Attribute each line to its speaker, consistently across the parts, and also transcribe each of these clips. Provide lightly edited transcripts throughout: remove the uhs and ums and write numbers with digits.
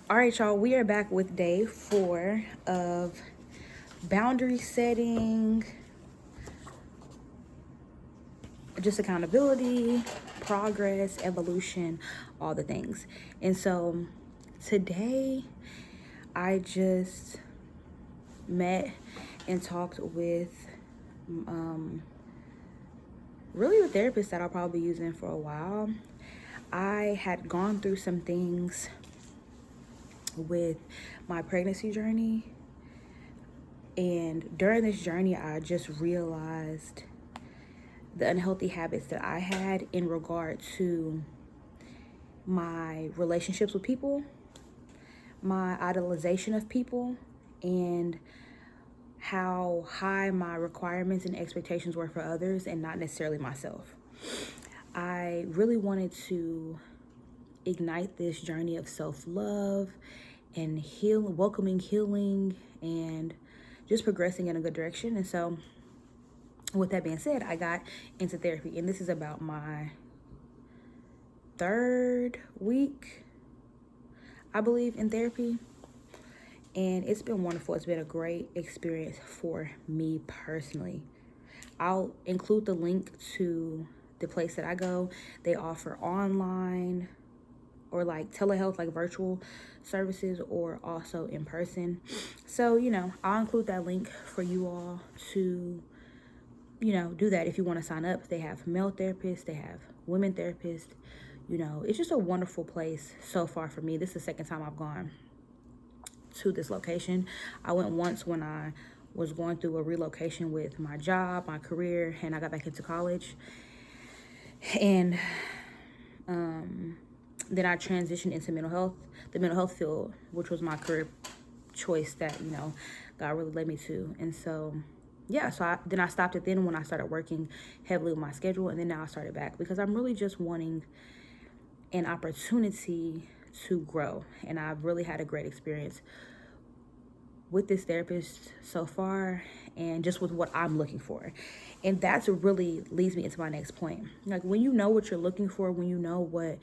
Speaker 1: All right, y'all, we are back with day 4 of boundary setting, just accountability, progress, evolution, all the things. And so today I just met and talked with really the therapist that I'll probably be using for a while. I had gone through some things with my pregnancy journey, and during this journey I just realized the unhealthy habits that I had in regard to my relationships with people, my idolization of people, and how high my requirements and expectations were for others and not necessarily myself. I really wanted to ignite this journey of self-love and welcoming healing, and just progressing in a good direction. And so with that being said, I got into therapy, and this is about my 3rd week, I believe, in therapy. And it's been wonderful. It's been a great experience for me personally. I'll include the link to the place that I go. They offer online or like telehealth, like virtual services, or also in person. So, I'll include that link for you all to, do that if you want to sign up. They have male therapists, they have women therapists. It's just a wonderful place so far for me. This is the second time I've gone to this location. I went once when I was going through a relocation with my job, my career, and I got back into college. And then I transitioned into the mental health field, which was my career choice that, God really led me to. And so, yeah, so I stopped it then when I started working heavily with my schedule, and then now I started back because I'm really just wanting an opportunity to grow. And I've really had a great experience with this therapist so far, and just with what I'm looking for. And that's really leads me into my next point. Like, when you know what you're looking for, when you know what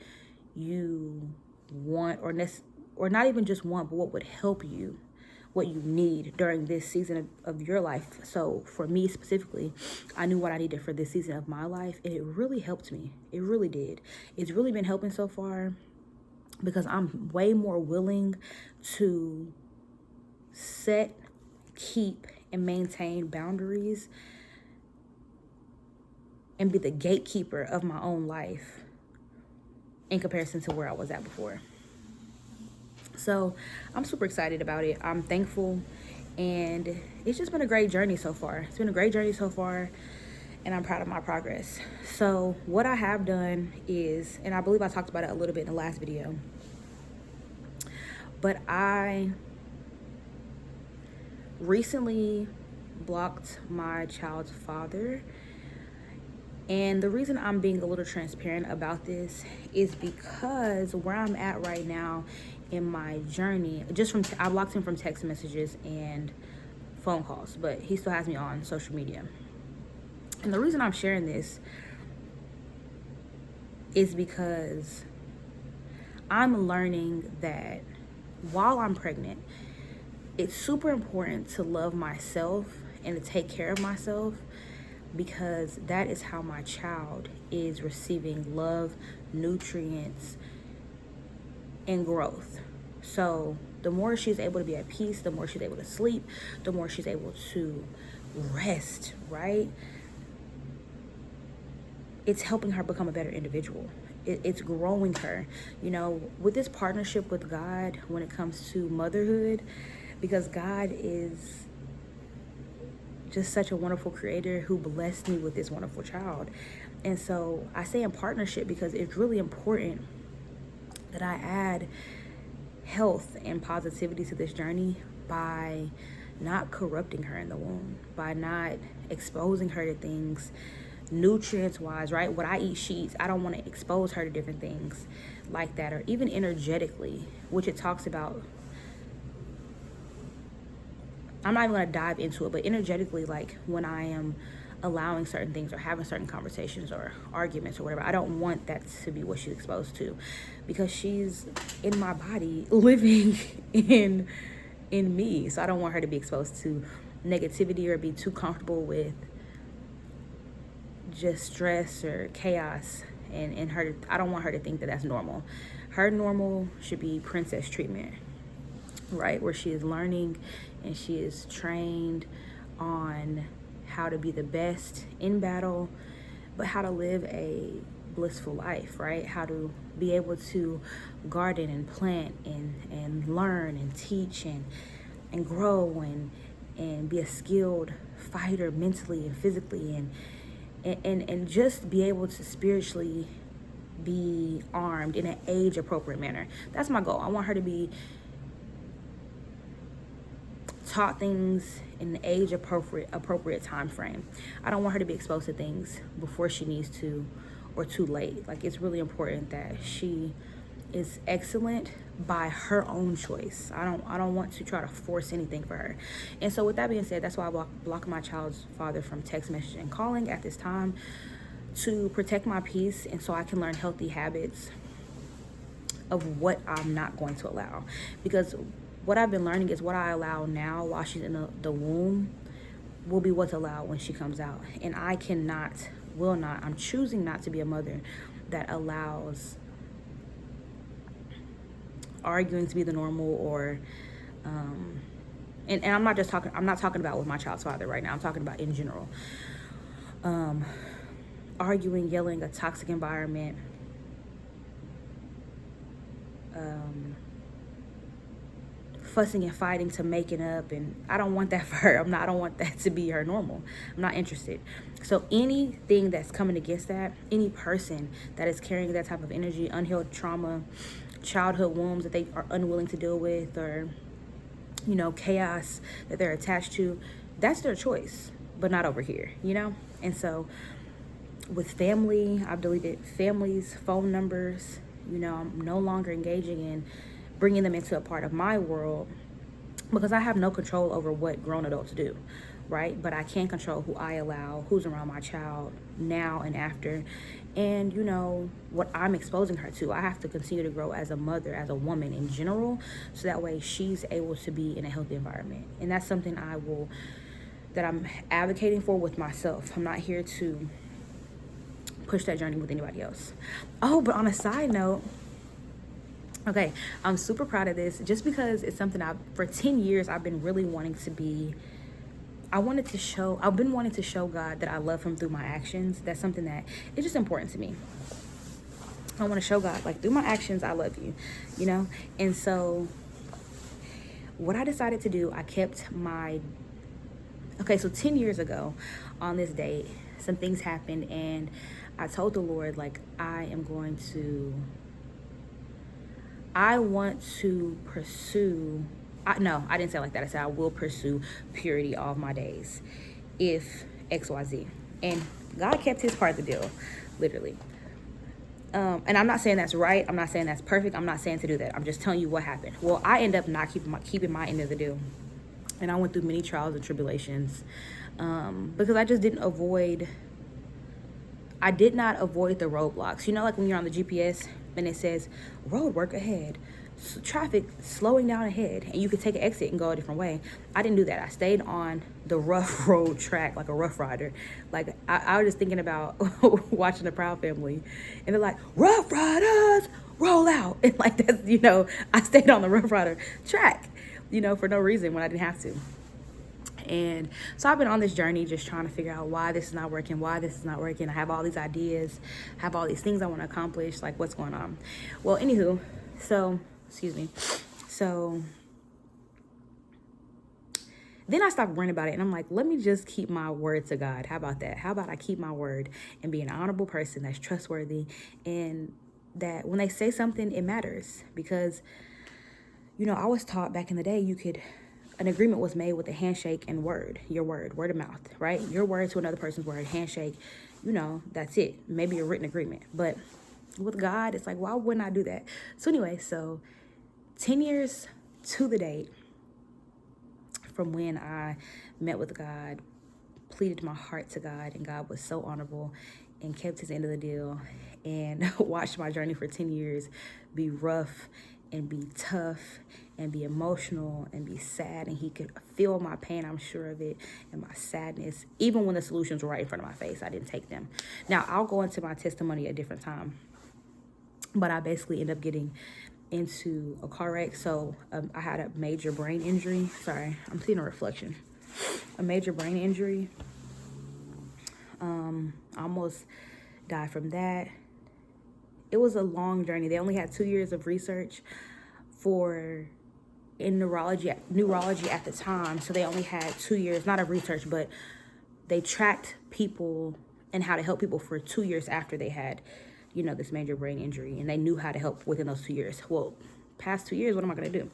Speaker 1: you want, or not even just want, but what would help you, what you need during this season of your life. So for me specifically, I knew what I needed for this season of my life, and it really helped me. It really did. It's really been helping so far because I'm way more willing to set, keep, and maintain boundaries and be the gatekeeper of my own life in comparison to where I was at before. So I'm super excited about it. I'm thankful, and it's just been a great journey so far. It's been a great journey so far, and I'm proud of my progress. So what I have done is, and I believe I talked about it a little bit in the last video, but I recently blocked my child's father. And the reason I'm being a little transparent about this is because where I'm at right now in my journey, I blocked him from text messages and phone calls, but he still has me on social media. And the reason I'm sharing this is because I'm learning that while I'm pregnant, it's super important to love myself and to take care of myself, because that is how my child is receiving love, nutrients, and growth. So the more she's able to be at peace, the more she's able to sleep, the more she's able to rest, right? It's helping her become a better individual. It's growing her, with this partnership with God when it comes to motherhood, because God is just such a wonderful creator who blessed me with this wonderful child. And so I say in partnership because it's really important that I add health and positivity to this journey by not corrupting her in the womb, by not exposing her to things nutrients wise, right? What I eat, she eats. I don't want to expose her to different things like that, or even energetically, which it talks about. I'm not even going to dive into it, but energetically, like when I am allowing certain things or having certain conversations or arguments or whatever. I don't want that to be what she's exposed to, because she's in my body living in me. So I don't want her to be exposed to negativity or be too comfortable with just stress or chaos. And her, I don't want her to think that that's normal. Her normal should be princess treatment, right? Where she is learning and she is trained on how to be the best in battle, but how to live a blissful life, right? How to be able to garden and plant and learn and teach and grow and be a skilled fighter mentally and physically and just be able to spiritually be armed in an age appropriate manner. That's my goal. I want her to be taught things in the age appropriate time frame. I don't want her to be exposed to things before she needs to or too late. Like, it's really important that she is excellent by her own choice. I don't want to try to force anything for her. And so with that being said, that's why I block my child's father from text message and calling at this time, to protect my peace and so I can learn healthy habits of what I'm not going to allow. Because what I've been learning is what I allow now while she's in the womb will be what's allowed when she comes out. And I will not, I'm choosing not to be a mother that allows arguing to be the normal, or and I'm not talking about with my child's father right now. I'm talking about in general. Arguing, yelling, a toxic environment, fussing and fighting to making up, and I don't want that for her. I don't want that to be her normal. I'm not interested. So anything that's coming against that, any person that is carrying that type of energy, unhealed trauma, childhood wounds that they are unwilling to deal with, or chaos that they're attached to, that's their choice, but not over here, And so with family, I've deleted families' phone numbers. I'm no longer engaging in bringing them into a part of my world, because I have no control over what grown adults do, right? But I can control who I allow, who's around my child now and after, and what I'm exposing her to. I have to continue to grow as a mother, as a woman in general, so that way she's able to be in a healthy environment. And that's something that I'm advocating for with myself. I'm not here to push that journey with anybody else. Oh, but on a side note, okay, I'm super proud of this, just because it's something for 10 years I've been really wanting to be. I've been wanting to show God that I love him through my actions. That's something that is just important to me. I want to show God, like, through my actions, I love you, And so what I decided to do, so 10 years ago on this date, some things happened, and I told the Lord, like, I want to pursue, I didn't say it like that. I said I will pursue purity all of my days if XYZ. And God kept his part of the deal, literally. And I'm not saying that's right. I'm not saying that's perfect. I'm not saying to do that. I'm just telling you what happened. Well, I end up not keeping my end of the deal. And I went through many trials and tribulations because I just did not avoid the roadblocks. Like when you're on the GPS and it says road work ahead, traffic slowing down ahead, and you could take an exit and go a different way. I didn't do that. I stayed on the rough road track like a rough rider. Like I was just thinking about watching the Proud Family, and they're like, rough riders roll out, and like that's I stayed on the rough rider track for no reason when I didn't have to. And so I've been on this journey just trying to figure out why this is not working. I have all these ideas, have all these things I want to accomplish, like what's going on. Well, anywho, so then I stopped worrying about it, and I'm like, let me just keep my word to God. How about that? How about I keep my word and be an honorable person that's trustworthy, and that when they say something, it matters. Because I was taught back in the day, an agreement was made with a handshake and word of mouth, right? Your word to another person's word, handshake, that's it. Maybe a written agreement. But with God, it's like, why wouldn't I do that? So anyway, 10 years to the date from when I met with God, pleaded my heart to God, and God was so honorable and kept his end of the deal and watched my journey for 10 years be rough and be tough and be emotional and be sad. And he could feel my pain, I'm sure of it, and my sadness. Even when the solutions were right in front of my face, I didn't take them. Now, I'll go into my testimony at a different time. But I basically ended up getting into a car wreck. So I had a major brain injury. Sorry, I'm seeing a reflection. A major brain injury. I almost died from that. It was a long journey. They only had 2 years of research in neurology at the time. So they only had 2 years, not of research, but they tracked people and how to help people for 2 years after they had, this major brain injury. And they knew how to help within those 2 years. Well, past 2 years, what am I going to do?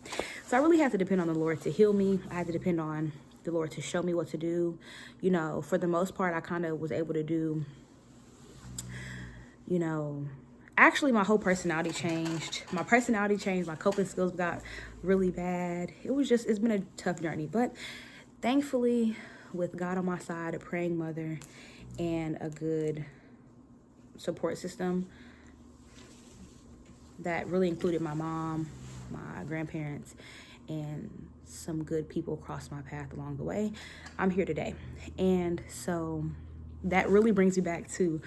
Speaker 1: So I really had to depend on the Lord to heal me. I had to depend on the Lord to show me what to do. For the most part, I kind of was able to do, actually my whole personality changed. My personality changed. My coping skills got really bad. It's been a tough journey. But thankfully, with God on my side, a praying mother, and a good support system that really included my mom, my grandparents, and some good people crossed my path along the way, I'm here today. And so that really brings me back to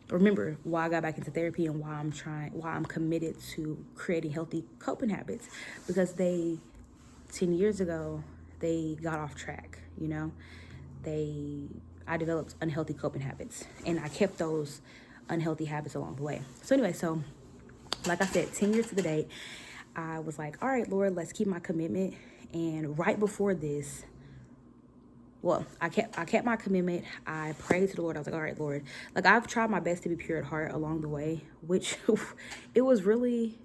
Speaker 1: remember why I got back into therapy and why I'm committed to creating healthy coping habits, because 10 years ago, they got off track. I developed unhealthy coping habits, and I kept those unhealthy habits along the way. So anyway, like I said, 10 years to the date, I was like, all right, Lord, let's keep my commitment. And right before this, I kept my commitment. I prayed to the Lord. I was like, all right, Lord, like I've tried my best to be pure at heart along the way, which it was really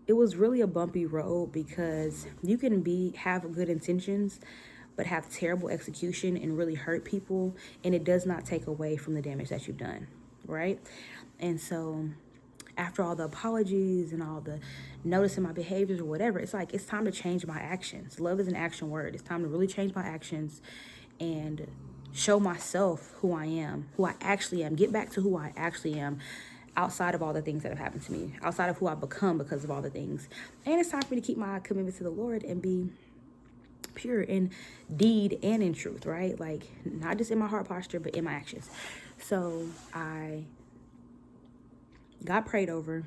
Speaker 1: a bumpy road, because you can have good intentions, but have terrible execution and really hurt people. And it does not take away from the damage that you've done. Right. And so after all the apologies and all the noticing my behaviors or whatever, it's like, it's time to change my actions. Love is an action word. It's time to really change my actions and show myself who I actually am, get back to who I actually am, outside of all the things that have happened to me, outside of who I've become because of all the things. And it's time for me to keep my commitment to the Lord and be pure in deed and in truth, right? Like, not just in my heart posture, but in my actions. So I got prayed over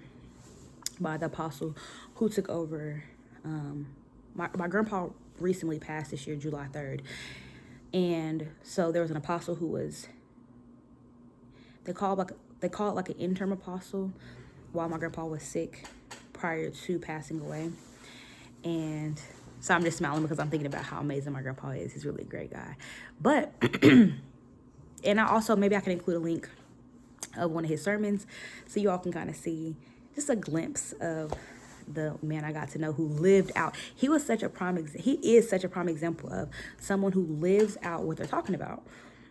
Speaker 1: by the apostle who took over. My grandpa recently passed this year, July 3rd. And so there was an apostle who was, they call it like an interim apostle while my grandpa was sick prior to passing away. And so I'm just smiling because I'm thinking about how amazing my grandpa is. He's really a great guy. But, and I also, maybe I can include a link of one of his sermons so you all can kind of see just a glimpse of the man I got to know who lived out. He is such a prime example of someone who lives out what they're talking about.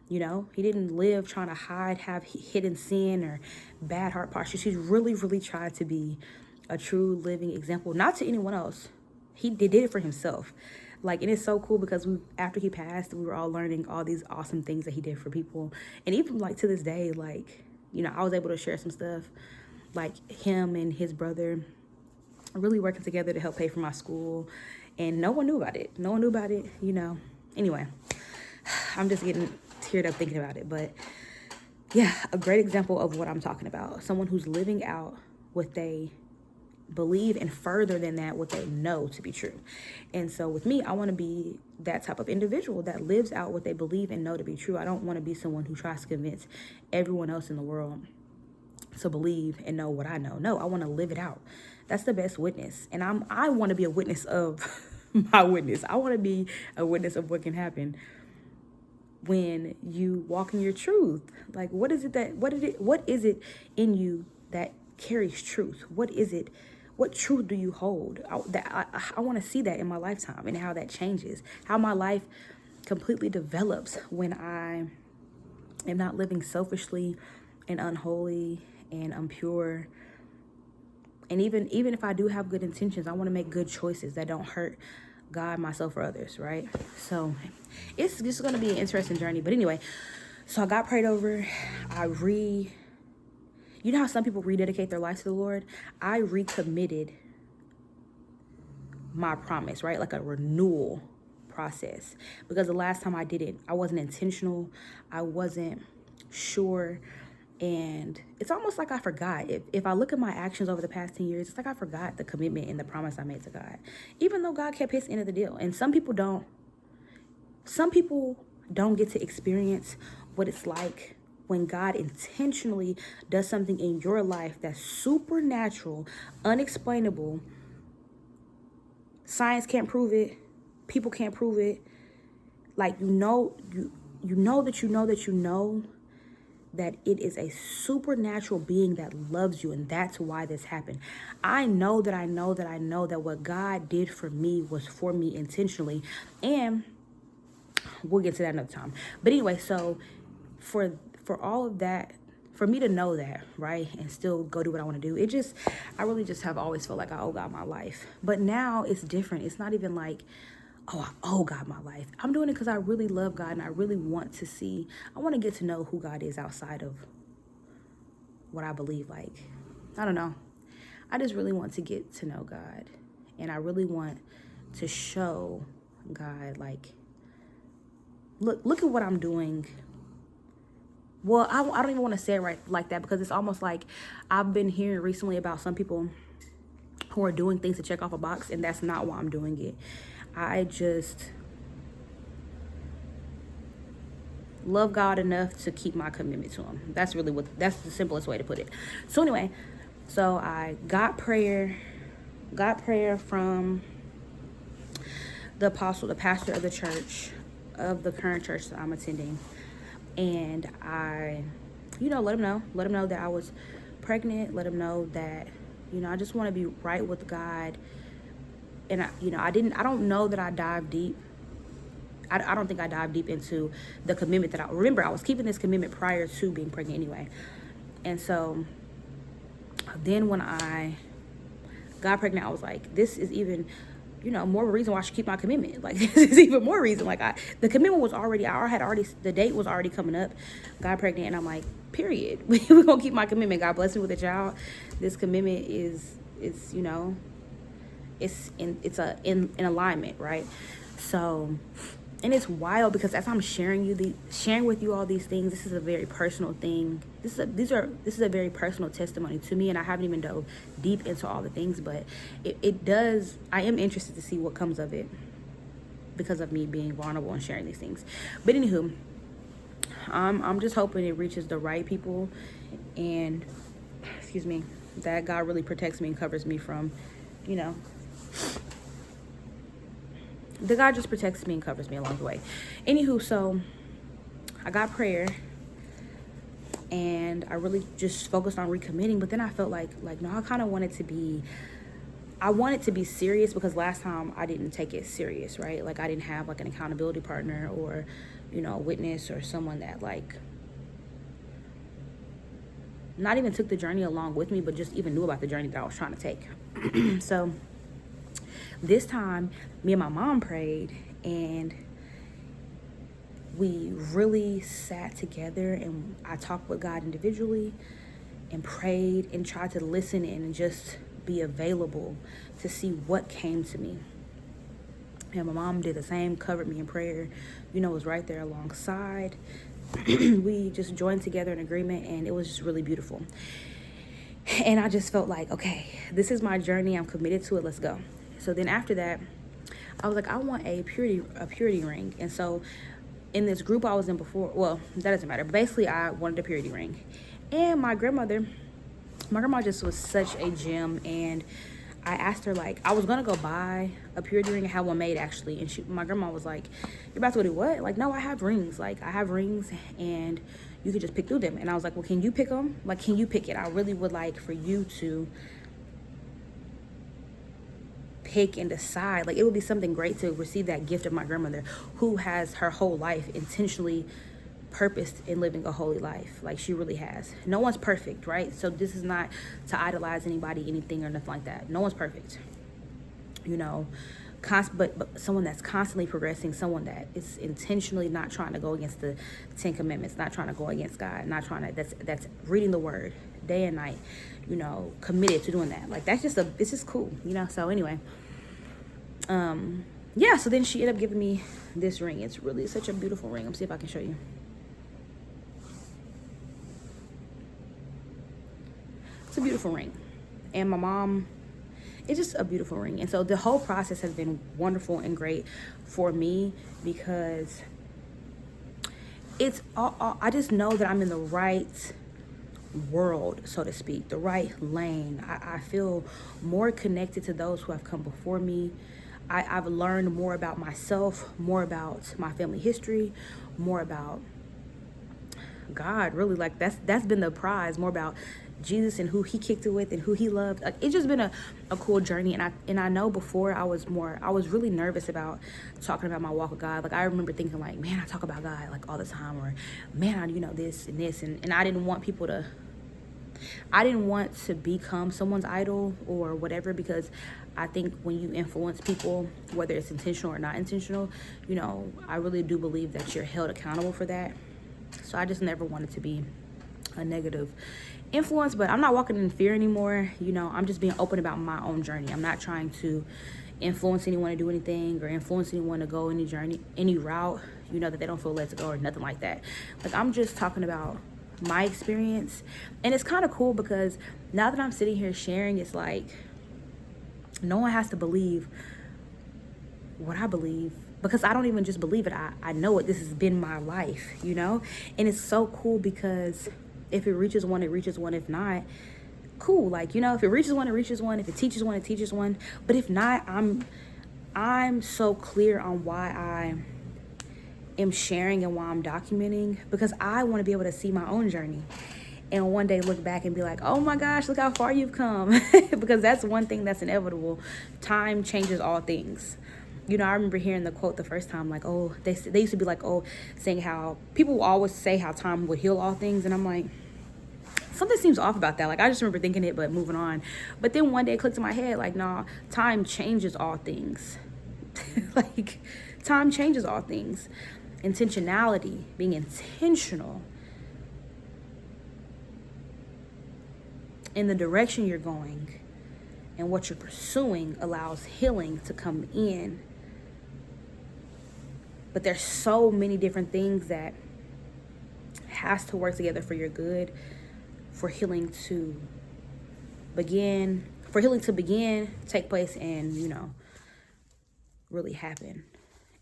Speaker 1: He didn't live trying to have hidden sin or bad heart postures. He's really, really tried to be a true living example, not to anyone else. He did it for himself. And it's so cool because after he passed, we were all learning all these awesome things that he did for people. And even to this day, I was able to share some stuff, like him and his brother really working together to help pay for my school. And no one knew about it. Anyway, I'm just getting teared up thinking about it. But yeah, a great example of what I'm talking about. Someone who's living out what they believe, and further than that, what they know to be true. And so with me, I want to be that type of individual that lives out what they believe and know to be true. I don't want to be someone who tries to convince everyone else in the world to believe and know what I know. No, I want to live it out. That's the best witness. And I want to be a witness of my witness. I want to be a witness of what can happen when you walk in your truth. What is it in you that carries truth? What is it? What truth do you hold? I want to see that in my lifetime, and how that changes, how my life completely develops when I am not living selfishly and unholy and impure. And even if I do have good intentions, I want to make good choices that don't hurt God, myself, or others, right? So it's just going to be an interesting journey. But anyway, so I got prayed over. You know how some people rededicate their life to the Lord? I recommitted my promise, right? Like a renewal process. Because the last time I did it, I wasn't intentional. I wasn't sure. And it's almost like I forgot. If I look at my actions over the past 10 years, it's like I forgot the commitment and the promise I made to God. Even though God kept his end of the deal. And some people don't get to experience what it's like when God intentionally does something in your life that's supernatural, unexplainable. Science can't prove it. People can't prove it. Like, you know that it is a supernatural being that loves you, and that's why this happened. I know that what God did for me was for me intentionally, and we'll get to that another time. But anyway, so for all of that, for me to know that, right, and still go do what I want to do, I really just have always felt like I owe God my life. But now it's different. It's not even like, oh, I owe God my life. I'm doing it because I really love God, and I really want to get to know who God is outside of what I believe. Like, I don't know. I just really want to get to know God, and I really want to show God, like, look at what I'm doing. Well, I don't even want to say it right like that, because it's almost like I've been hearing recently about some people who are doing things to check off a box, and that's not why I'm doing it. I just love God enough to keep my commitment to him. That's the simplest way to put it. So anyway, so I got prayer from the apostle, the pastor of the church, of the current church that I'm attending. And I, let him know that I was pregnant, let him know that, I just want to be right with God. And I don't know that I dived deep. I don't think I dived deep into the commitment I was keeping this commitment prior to being pregnant anyway. And so then when I got pregnant, I was like, this is even, more of a reason why I should keep my commitment. Like, this is even more reason. Like, the commitment was already, the date was already coming up, got pregnant, and I'm like, period. We're going to keep my commitment. God bless me with a child. This commitment is it's in alignment, right? So, and it's wild because as I'm sharing with you all these things, this is a very personal thing. This is a very personal testimony to me, and I haven't even dove deep into all the things, but I am interested to see what comes of it because of me being vulnerable and sharing these things. But anywho, I'm just hoping it reaches the right people, and that God really protects me and covers me from, the God just protects me and covers me along the way. Anywho, so I got prayer, and I really just focused on recommitting. But then I felt like no, I kind of wanted to be serious, because last time I didn't take it serious, right? Like, I didn't have like an accountability partner or, a witness or someone that like not even took the journey along with me, but just even knew about the journey that I was trying to take. So this time, me and my mom prayed, and we really sat together, and I talked with God individually and prayed and tried to listen and just be available to see what came to me. And my mom did the same, covered me in prayer, was right there alongside. We just joined together in agreement, and it was just really beautiful. And I just felt like, okay, this is my journey. I'm committed to it. Let's go. So then after that, I was like, I want a purity ring. And so in this group I was in before, well, that doesn't matter. But basically, I wanted a purity ring. And my grandma just was such a gem. And I asked her, like, I was going to go buy a purity ring. I had one made, actually. And my grandma was like, you're about to go do what? Like, no, I have rings. Like, I have rings, and you could just pick through them. And I was like, well, can you pick them? Like, can you pick it? I really would like for you to pick and decide. Like, it would be something great to receive that gift of my grandmother, who has her whole life intentionally purposed in living a holy life. Like, she really has. No one's perfect, right? So this is not to idolize anybody, anything, or nothing like that. No one's perfect. but someone that's constantly progressing, someone that is intentionally not trying to go against the 10 commandments, not trying to go against God, not trying to, that's reading the word day and night, you know, committed to doing that. Like, that's just it's just cool, you know? So anyway, yeah, so then she ended up giving me this ring. It's really such a beautiful ring. Let me see if I can show you. It's a beautiful ring. And my mom, it's just a beautiful ring. And so the whole process has been wonderful and great for me, because it's all, I just know that I'm in the right world, so to speak, the right lane. I feel more connected to those who have come before me. I've learned more about myself, more about my family history, more about God, really. Like, that's been the prize, more about Jesus and who he kicked it with and who he loved. Like, it's just been a cool journey. And I know before I was really nervous about talking about my walk with God. Like, I remember thinking like, man, I talk about God like all the time, or man, I, you know, this and this, and I didn't want to become someone's idol or whatever, because I think when you influence people, whether it's intentional or not intentional, you know, I really do believe that you're held accountable for that. So I just never wanted to be a negative influence, but I'm not walking in fear anymore. You know, I'm just being open about my own journey. I'm not trying to influence anyone to do anything or influence anyone to go any journey, any route, you know, that they don't feel led to go or nothing like that. Like, I'm just talking about my experience. And it's kind of cool because now that I'm sitting here sharing, it's like no one has to believe what I believe, because I don't even just believe it. I know it. This has been my life, you know? And it's so cool because if it reaches one, it reaches one. If not, cool. Like, you know, if it reaches one, it reaches one. If it teaches one, it teaches one. But if not, I'm so clear on why I am sharing and why I'm documenting, because I want to be able to see my own journey and one day look back and be like, oh my gosh, look how far you've come. Because that's one thing that's inevitable. Time changes all things. You know, I remember hearing the quote the first time, like, oh, they used to be like, oh, saying how people will always say how time would heal all things. And I'm like, something seems off about that. Like, I just remember thinking it, but moving on. But then one day it clicked in my head, like, nah, time changes all things. Like, time changes all things. Intentionality, being intentional in the direction you're going and what you're pursuing allows healing to come in. But there's so many different things that has to work together for your good, for healing to begin, take place, and, you know, really happen.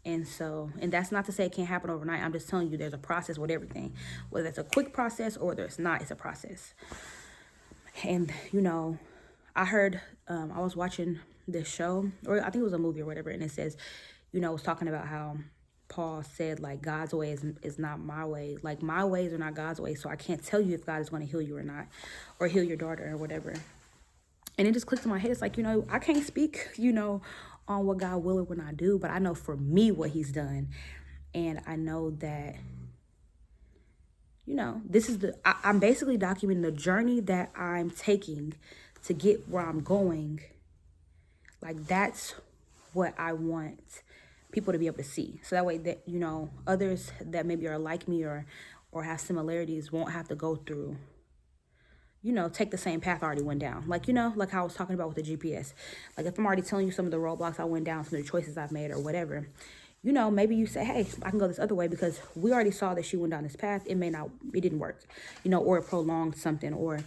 Speaker 1: And so, and that's not to say it can't happen overnight. I'm just telling you there's a process with everything. Whether it's a quick process or whether it's not, it's a process. And, you know, I heard, I was watching this show, or I think it was a movie or whatever, and it says, you know, it was talking about how Paul said, like, God's way is not my way. Like, my ways are not God's ways, so I can't tell you if God is going to heal you or not, or heal your daughter or whatever. And it just clicked in my head. It's like, you know, I can't speak, you know, on what God will or will not do, but I know for me what he's done. And I know that, you know, this is I'm basically documenting the journey that I'm taking to get where I'm going. Like, that's what I want people to be able to see. So that way that, you know, others that maybe are like me or have similarities won't have to go through, you know, take the same path I already went down. Like, you know, like how I was talking about with the GPS. Like, if I'm already telling you some of the roadblocks I went down, some of the choices I've made or whatever, you know, maybe you say, hey, I can go this other way because we already saw that she went down this path. It didn't work, you know, or it prolonged something, or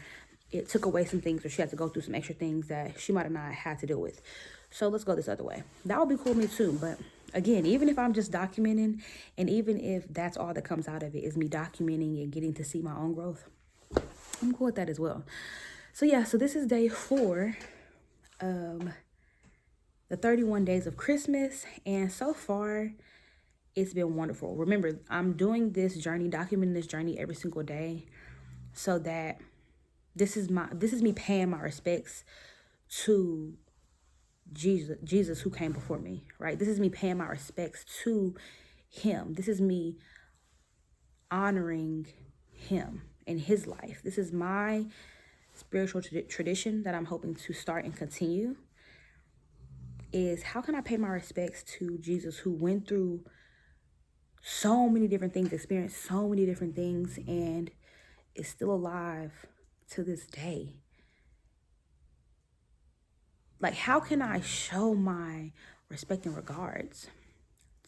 Speaker 1: it took away some things, or she had to go through some extra things that she might have not had to deal with. So let's go this other way. That would be cool with me too. But again, even if I'm just documenting, and even if that's all that comes out of it is me documenting and getting to see my own growth, I'm cool with that as well. So yeah, so this is day 4 of the 31 days of Christmas, and so far it's been wonderful. Remember, I'm doing this journey, documenting this journey every single day, so that this is me paying my respects to Jesus who came before me, right? This is me paying my respects to him. This is me honoring him in his life. This is my spiritual tradition that I'm hoping to start and continue. is how can I pay my respects to Jesus, who went through so many different things, experienced so many different things, and is still alive to this day. Like, how can I show my respect and regards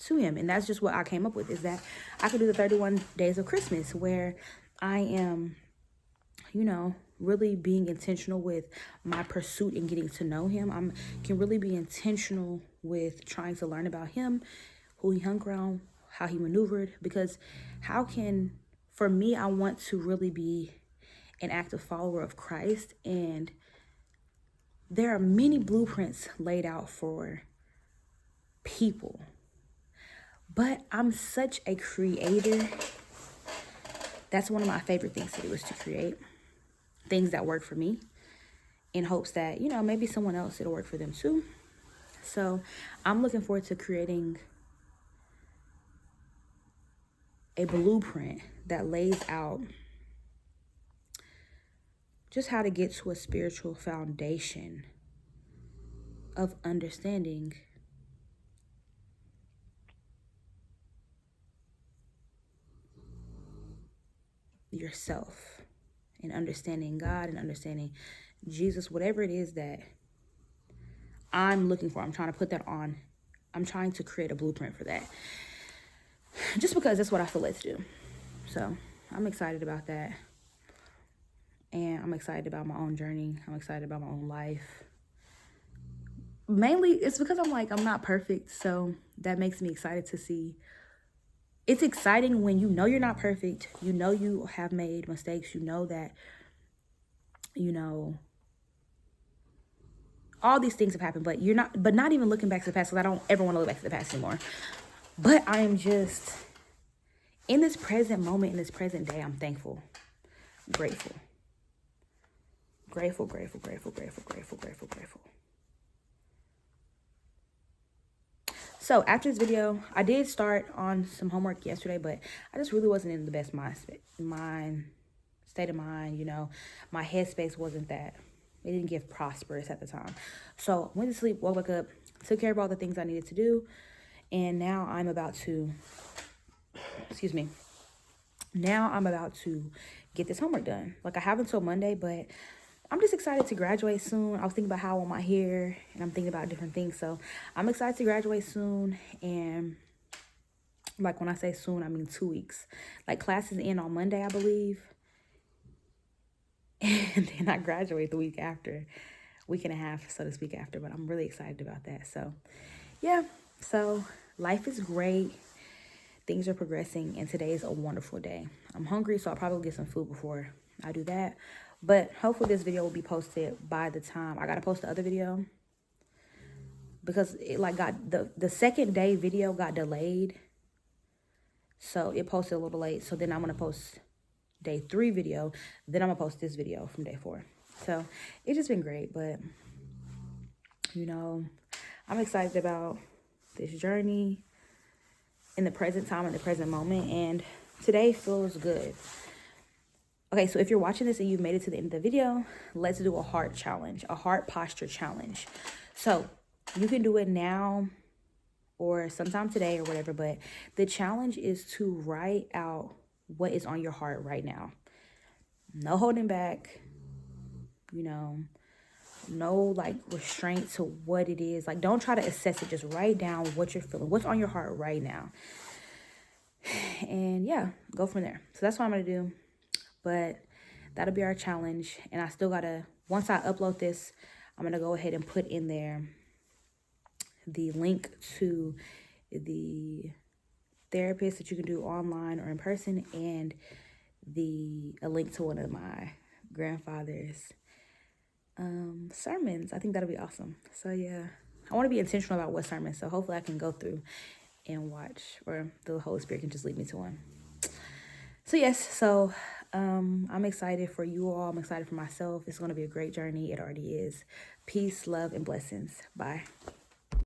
Speaker 1: to him? And that's just what I came up with, is that I could do the 31 days of Christmas, where I am, really being intentional with my pursuit and getting to know him. I can really be intentional with trying to learn about him, who he hung around, how he maneuvered, because for me, I want to really be an active follower of Christ, and there are many blueprints laid out for people, but I'm such a creator. That's one of my favorite things to do, is to create things that work for me, in hopes that, maybe someone else, it'll work for them too. So I'm looking forward to creating a blueprint that lays out just how to get to a spiritual foundation of understanding yourself, and understanding God, and understanding Jesus, whatever it is that I'm looking for. I'm trying to put that on. I'm trying to create a blueprint for that, just because that's what I feel led to do. So I'm excited about that. And I'm excited about my own journey. I'm excited about my own life. Mainly, it's because I'm not perfect. So that makes me excited to see. It's exciting when you're not perfect. You have made mistakes. You know that, all these things have happened, but not even looking back to the past, because I don't ever want to look back to the past anymore. But I am just, in this present moment, in this present day, I'm thankful, grateful. Grateful, grateful, grateful, grateful, grateful, grateful, grateful. So after this video, I did start on some homework yesterday, but I just really wasn't in the best state of mind. My headspace wasn't that. It didn't get prosperous at the time. So went to sleep, woke back up, took care of all the things I needed to do. And now I'm about to, get this homework done. Like, I have until Monday, but I'm just excited to graduate soon. I was thinking about how I want my hair, and I'm thinking about different things. So I'm excited to graduate soon. And like, when I say soon, I mean 2 weeks. Like, classes end on Monday, I believe. And then I graduate the week after, week and a half, so to speak, after. But I'm really excited about that. So yeah, so life is great. Things are progressing, and today is a wonderful day. I'm hungry, so I'll probably get some food before I do that. But hopefully this video will be posted by the time I gotta post the other video, because it got the second day video got delayed, so it posted a little late. So then I'm gonna post day 3 video, then I'm gonna post this video from day 4. So it's just been great. But I'm excited about this journey in the present time, in the present moment, and today feels good. Okay, so if you're watching this and you've made it to the end of the video, let's do a heart challenge, a heart posture challenge. So you can do it now or sometime today or whatever, but the challenge is to write out what is on your heart right now. No holding back, no restraint to what it is. Like, don't try to assess it. Just write down what you're feeling, what's on your heart right now. And yeah, go from there. So that's what I'm going to do. But that'll be our challenge. And I still gotta, once I upload this, I'm gonna go ahead and put in there the link to the therapist that you can do online or in person, and a link to one of my grandfather's sermons. I think that'll be awesome. So yeah, I want to be intentional about what sermon. So hopefully I can go through and watch, or the Holy Spirit can just lead me to one. So yes, so I'm excited for you all. I'm excited for myself. It's going to be a great journey. It already is. Peace, love, and blessings. Bye.